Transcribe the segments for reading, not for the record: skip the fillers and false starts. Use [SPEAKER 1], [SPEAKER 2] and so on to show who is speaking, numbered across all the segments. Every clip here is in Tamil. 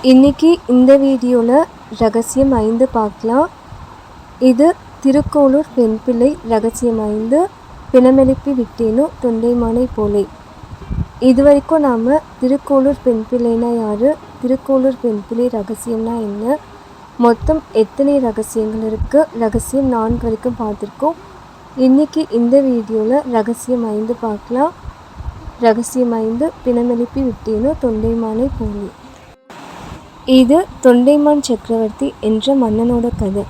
[SPEAKER 1] இன்னைக்கு இந்த வீடியோவில் ரகசியம் 5 பார்க்கலாம். இது திருக்கோளூர் பெண் பிள்ளை ரகசியம் 5 பிணமெழுப்பி விட்டேனோ தொண்டைமானை போலே. இது வரைக்கும் நாம் திருக்கோளூர் பெண் பிள்ளைனா யார், திருக்கோளூர் பெண் பிள்ளை ரகசியம்னா என்ன, மொத்தம் எத்தனை ரகசியங்கள் இருக்குது, ரகசியம் 4 வரைக்கும் பார்த்துருக்கோம். இன்றைக்கி இந்த வீடியோவில் ரகசியம் 5 பார்க்கலாம். ரகசியம் 5 பிணமெழுப்பி விட்டேனோ தொண்டைமானை போலே. இது தொண்டைமான் சக்கரவர்த்தி என்ற மன்னனோட கதை,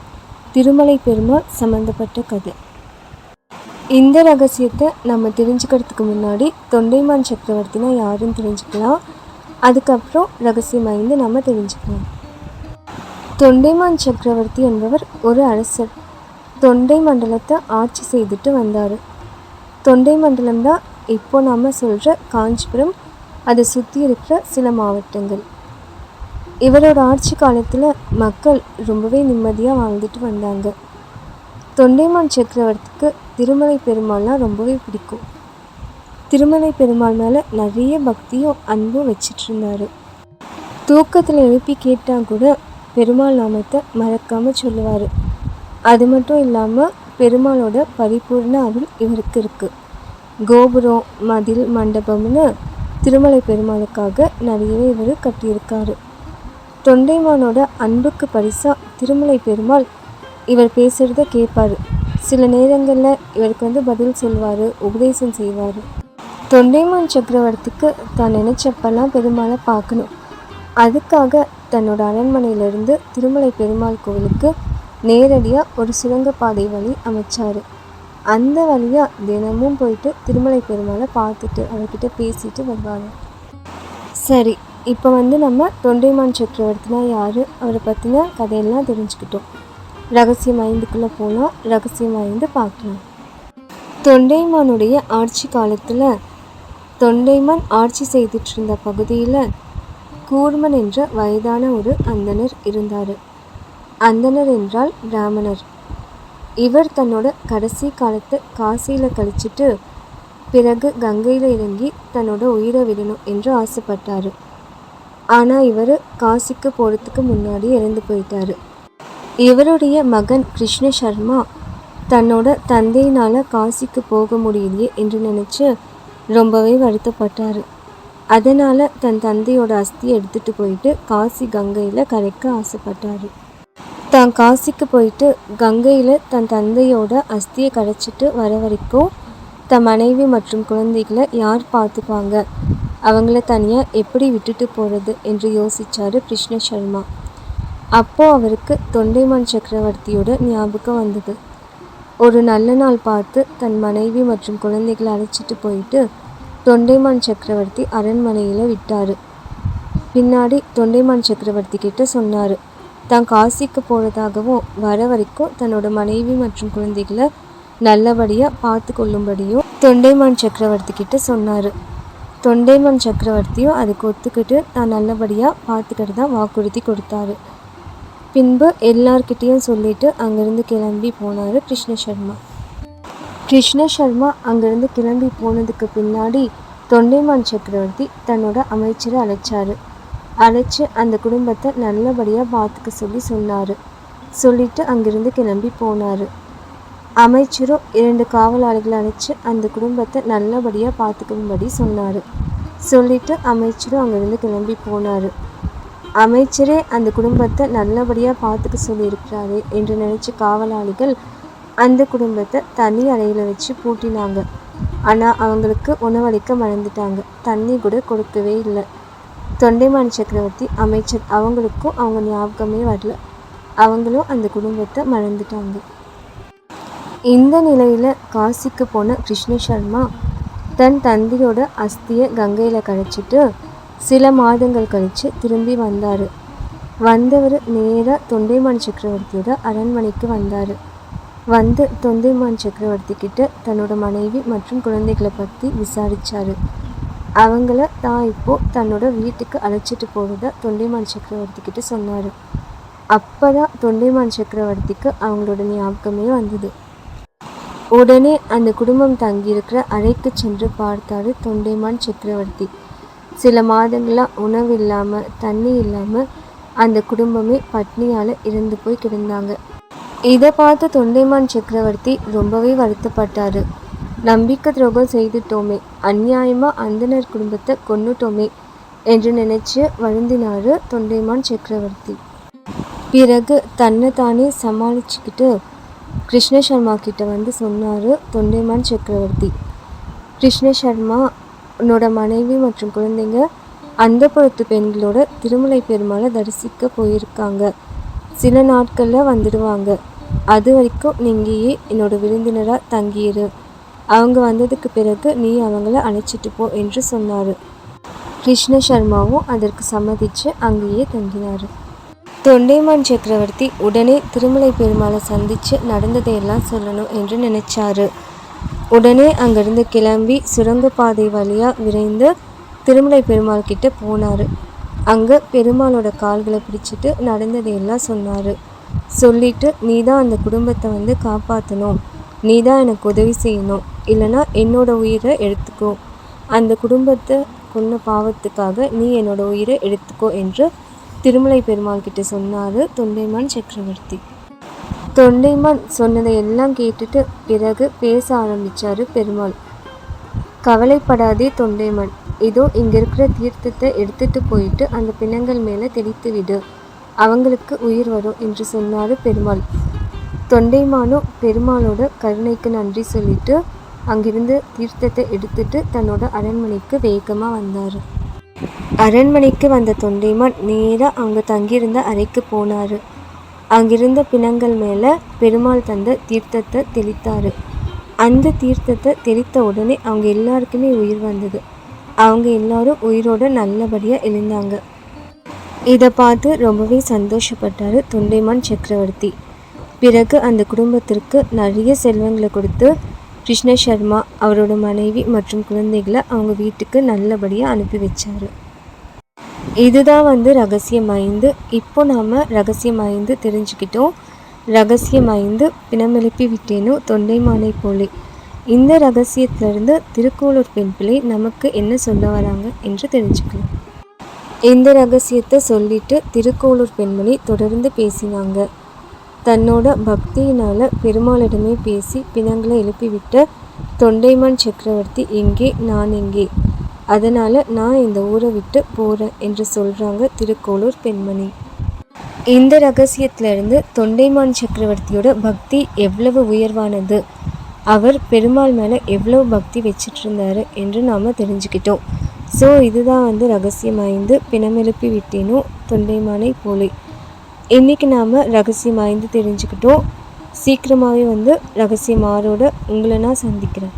[SPEAKER 1] திருமலை பெருமாள் சம்மந்தப்பட்ட கதை. இந்த ரகசியத்தை நம்ம தெரிஞ்சுக்கிறதுக்கு முன்னாடி தொண்டைமான் சக்கரவர்த்தினா யாருன்னு தெரிஞ்சுக்கலாம். அதுக்கப்புறம் ரகசியம் 5 நம்ம தெரிஞ்சுக்கலாம். தொண்டைமான் சக்கரவர்த்தி என்பவர் ஒரு அரசர். தொண்டை மண்டலத்தை ஆட்சி செய்துட்டு வந்தார். தொண்டை மண்டலம் தான் இப்போ நாம் சொல்கிற காஞ்சிபுரம், அதை சுற்றி இருக்கிற சில மாவட்டங்கள். இவரோட ஆட்சி காலத்தில் மக்கள் ரொம்பவே நிம்மதியாக வாழ்ந்துட்டு வந்தாங்க. தொண்டைமான் சக்கரவர்த்திக்கு திருமலை பெருமாள்லாம் ரொம்பவே பிடிக்கும். திருமலை பெருமாள் மேலே நிறைய பக்தியும் அன்பும் வச்சிட்டு இருந்தார். தூக்கத்தில் எழுப்பி கேட்டால் கூட பெருமாள் நாமத்தை மறக்காமல் சொல்லுவார். அது மட்டும் இல்லாமல் பெருமாளோட பரிபூர்ண அருள் இவருக்கு இருக்குது. கோபுரம், மதில், மண்டபம்னு திருமலை பெருமாளுக்காக நிறையவே இவர் கட்டியிருக்காரு. தொண்டைமானோட அன்புக்கு பரிசாக திருமலை பெருமாள் இவர் பேசுகிறத கேட்பார். சில நேரங்களில் இவருக்கு பதில் சொல்வார், உபதேசம் செய்வார். தொண்டைமான் சக்கரவர்த்திக்கு தான் நினச்சப்பெல்லாம் பெருமாளை பார்க்கணும். அதுக்காக தன்னோட அரண்மனையிலிருந்து திருமலை பெருமாள் கோவிலுக்கு நேரடியாக ஒரு சுரங்கப்பாதை வழி அமைச்சார். அந்த வழியாக தினமும் போயிட்டு திருமலை பெருமாளை பார்த்துட்டு அவர்கிட்ட பேசிட்டு வருவார். சரி, இப்போ நம்ம தொண்டைமான் சக்கரவர்த்தினா யார், அவரை பற்றின கதையெல்லாம் தெரிஞ்சுக்கிட்டோம். ரகசியம் 5க்குள்ளே போனால் ரகசியம் 5 பார்க்கலாம். தொண்டைமானுடைய ஆட்சி காலத்தில் தொண்டைமான் ஆட்சி செய்துட்டு இருந்த பகுதியில் கூர்மன் என்ற வயதான ஒரு அந்தணர் இருந்தார். அந்தணர் என்றால் பிராமணர். இவர் தன்னோட கடைசி காலத்தை காசியில் கழிச்சிட்டு பிறகு கங்கையில் இறங்கி தன்னோட உயிரை விடணும் என்று ஆசைப்பட்டார். ஆனால் இவர் காசிக்கு போகிறதுக்கு முன்னாடி இறந்து போயிட்டார். இவருடைய மகன் கிருஷ்ண சர்மா தன்னோட தந்தையினால் காசிக்கு போக முடியலையே என்று நினச்சி ரொம்பவே வருத்தப்பட்டார். அதனால் தன் தந்தையோட அஸ்தியை எடுத்துகிட்டு போயிட்டு காசி கங்கையில் கரைக்க ஆசைப்பட்டார். தான் காசிக்கு போயிட்டு கங்கையில் தன் தந்தையோட அஸ்தியை கரைச்சிட்டு வர வரைக்கும் தன் மனைவி மற்றும் குழந்தைகளை யார் பார்த்துப்பாங்க, அவங்கள தனியாக எப்படி விட்டுட்டு போகிறது என்று யோசித்தார் கிருஷ்ண சர்மா. அப்போது அவருக்கு தொண்டைமான் சக்கரவர்த்தியோட ஞாபகம் வந்தது. ஒரு நல்ல நாள் பார்த்து தன் மனைவி மற்றும் குழந்தைகளை அழைச்சிட்டு போயிட்டு தொண்டைமான் சக்கரவர்த்தி அரண்மனையில் விட்டார். பின்னாடி தொண்டைமான் சக்கரவர்த்தி கிட்ட சொன்னார், தான் காசிக்கு போகிறதாகவும் வர வரைக்கும் தன்னோட மனைவி மற்றும் குழந்தைகளை நல்லபடியாக பார்த்து கொள்ளும்படியும் தொண்டைமான் சக்கரவர்த்தி கிட்ட சொன்னார். தொண்டைமான் சக்கரவர்த்தியும் அதுக்கு ஒத்துக்கிட்டு தான் நல்லபடியாக பார்த்துக்கிட்டு வாக்குறுதி கொடுத்தாரு. பின்பு எல்லார்கிட்டேயும் சொல்லிட்டு அங்கேருந்து கிளம்பி போனார் கிருஷ்ண சர்மா. கிருஷ்ண சர்மா அங்கேருந்து கிளம்பி போனதுக்கு பின்னாடி தொண்டைமான் சக்கரவர்த்தி தன்னோட அமைச்சரை அழைச்சி அந்த குடும்பத்தை நல்லபடியாக பார்த்துக்க சொன்னார். சொல்லிட்டு அங்கேருந்து கிளம்பி போனார். அமைச்சரும் 2 காவலாளிகளை அழைச்சி அந்த குடும்பத்தை நல்லபடியாக பார்த்துக்கும்படி சொன்னார். சொல்லிட்டு அமைச்சரும் அங்கேருந்து கிளம்பி போனார். அமைச்சரே அந்த குடும்பத்தை நல்லபடியாக பார்த்துக்க சொல்லியிருக்கிறாரு என்று நினச்ச காவலாளிகள் அந்த குடும்பத்தை தனி அறையில் வச்சு பூட்டினாங்க. ஆனால் அவங்களுக்கு உணவளிக்க மறந்துட்டாங்க. தண்ணி கூட கொடுக்கவே இல்லை. தொண்டைமான் சக்கரவர்த்தி அமைச்சர் அவங்களுக்கும் அவங்க ஞாபகமே வரல. அவங்களும் அந்த குடும்பத்தை மறந்துட்டாங்க. இந்த நிலையில் காசிக்கு போன கிருஷ்ண சர்மா தன் தந்தையோட அஸ்தியை கங்கையில் கரைச்சிட்டு சில மாதங்கள் கழித்து திரும்பி வந்தார். வந்தவர் நேராக தொண்டைமான் சக்கரவர்த்தியோட அரண்மனைக்கு வந்தார். வந்து தொண்டைமான் சக்கரவர்த்தி கிட்ட தன்னோட மனைவி மற்றும் குழந்தைகளை பற்றி விசாரித்தார். அவங்கள தான் இப்போது தன்னோட வீட்டுக்கு அழைச்சிட்டு போகிறத தொண்டைமான் சக்கரவர்த்தி கிட்ட சொன்னார். அப்போ தான் தொண்டைமான் சக்கரவர்த்திக்கு அவங்களோட ஞாபகமே வந்தது. உடனே அந்த குடும்பம் தங்கியிருக்கிற அறைக்கு சென்று பார்த்தார் தொண்டைமான் சக்கரவர்த்தி. சில மாதங்களாக உணவு இல்லாமல் தண்ணி இல்லாமல் அந்த குடும்பமே பட்னியால் இறந்து போய் கிடந்தாங்க. இதை பார்த்து தொண்டைமான் சக்கரவர்த்தி ரொம்பவே வருத்தப்பட்டார். நம்பிக்கை துரோகம் செய்துட்டோமே, அநியாயமாக அந்தனர் குடும்பத்தை கொன்னுட்டோமே என்று நினைச்சு வருந்தினார் தொண்டைமான் சக்கரவர்த்தி. பிறகு தன்னைத்தானே சமாளிச்சுக்கிட்டு கிருஷ்ண சர்மா கிட்ட வந்து சொன்னார் தொண்டைமான் சக்கரவர்த்தி. கிருஷ்ண சர்மா உன்னோட மனைவி மற்றும் குழந்தைங்க அந்தப்புறத்து பெண்களோட திருமலை பெருமாளை தரிசிக்க போயிருக்காங்க. சில நாட்களில் வந்துடுவாங்க. அது வரைக்கும் நீங்கேயே என்னோட விருந்தினராக தங்கியிரு. அவங்க வந்ததுக்கு பிறகு நீ அவங்கள அழைச்சிட்டு போ என்று சொன்னார். கிருஷ்ண சர்மாவும் அதற்கு சம்மதித்து அங்கேயே தங்கினார். தொண்டைமான் சக்கரவர்த்தி உடனே திருமலை பெருமாளை சந்தித்து நடந்ததையெல்லாம் சொல்லணும் என்று நினைச்சாரு. உடனே அங்கிருந்து கிளம்பி சுரங்கப்பாதை வழியாக விரைந்து திருமலை பெருமாள் கிட்ட போனார். அங்கே பெருமாளோட கால்களை பிடிச்சிட்டு நடந்ததையெல்லாம் சொன்னார். சொல்லிட்டு நீ தான் அந்த குடும்பத்தை வந்து காப்பாற்றணும், நீ தான் எனக்கு உதவி செய்யணும், இல்லைனா என்னோட உயிரை எடுத்துக்கோ, அந்த குடும்பத்தை கொன்ன பாவத்துக்காக நீ என்னோட உயிரை எடுத்துக்கோ என்று திருமலை பெருமாள் கிட்ட சொன்னார் தொண்டைமான் சக்கரவர்த்தி. தொண்டைமான் சொன்னதை எல்லாம் கேட்டுட்டு பிறகு பேச ஆரம்பித்தார் பெருமாள். கவலைப்படாதே தொண்டைமான், இதோ இங்கே இருக்கிற தீர்த்தத்தை எடுத்துட்டு போயிட்டு அந்த பிணங்கள் மேலே தெளித்து விடு, அவங்களுக்கு உயிர் வரும் என்று சொன்னார் பெருமாள். தொண்டைமானும் பெருமாளோட கருணைக்கு நன்றி சொல்லிட்டு அங்கிருந்து தீர்த்தத்தை எடுத்துட்டு தன்னோட அரண்மனைக்கு வேகமாக வந்தார். அரண்மனைக்கு வந்த தொண்டைமான் நேராக அவங்க தங்கியிருந்த அறைக்கு போனார். அங்கிருந்த பிணங்கள் மேலே பெருமாள் தந்த தீர்த்தத்தை தெளித்தார். அந்த தீர்த்தத்தை தெளித்த உடனே அவங்க எல்லாருக்குமே உயிர் வந்தது. அவங்க எல்லாரும் உயிரோட நல்லபடியாக எழுந்தாங்க. இதை பார்த்து ரொம்பவே சந்தோஷப்பட்டார் தொண்டைமான் சக்கரவர்த்தி. பிறகு அந்த குடும்பத்திற்கு நிறைய செல்வங்களை கொடுத்து கிருஷ்ண சர்மா அவரோட மனைவி மற்றும் குழந்தைகளை அவங்க வீட்டுக்கு நல்லபடியாக அனுப்பி வச்சார். இதுதான் ரகசியம் 5. இப்போ நாம் ரகசியம் 5 தெரிஞ்சுக்கிட்டோம். ரகசியம் 5 பிணமெழுப்பி விட்டேனோ தொண்டைமானை போலே. இந்த ரகசியத்திலிருந்து திருக்கோளூர் பெண் பிள்ளை நமக்கு என்ன சொல்ல வராங்க என்று தெரிஞ்சுக்கலாம். இந்த ரகசியத்தை சொல்லிட்டு திருக்கோளூர் பெண்மணி தொடர்ந்து பேசினாங்க. தன்னோட பக்தியினால் பெருமாளிடமே பேசி பிணங்களை எழுப்பிவிட்ட தொண்டைமான் சக்கரவர்த்தி எங்கே, நான் எங்கே, அதனால் நான் இந்த ஊரை விட்டு போகிறேன் என்று சொல்கிறாங்க திருக்கோளூர் பெண்மணி. இந்த ரகசியத்திலிருந்து தொண்டைமான் சக்கரவர்த்தியோட பக்தி எவ்வளவு உயர்வானது, அவர் பெருமாள் மேலே எவ்வளவு பக்தி வச்சிட்டு இருந்தாரு என்று நாம் தெரிஞ்சுக்கிட்டோம். ஸோ இதுதான் ரகசியம் 5 பிணமெழுப்பி விட்டேனோ தொண்டைமானை போலே. இன்றைக்கி நாம் ரகசியம் 5 தெரிஞ்சுக்கிட்டோம். சீக்கிரமாகவே ரகசியம் 6ஓட உங்களை நான் சந்திக்கிறேன்.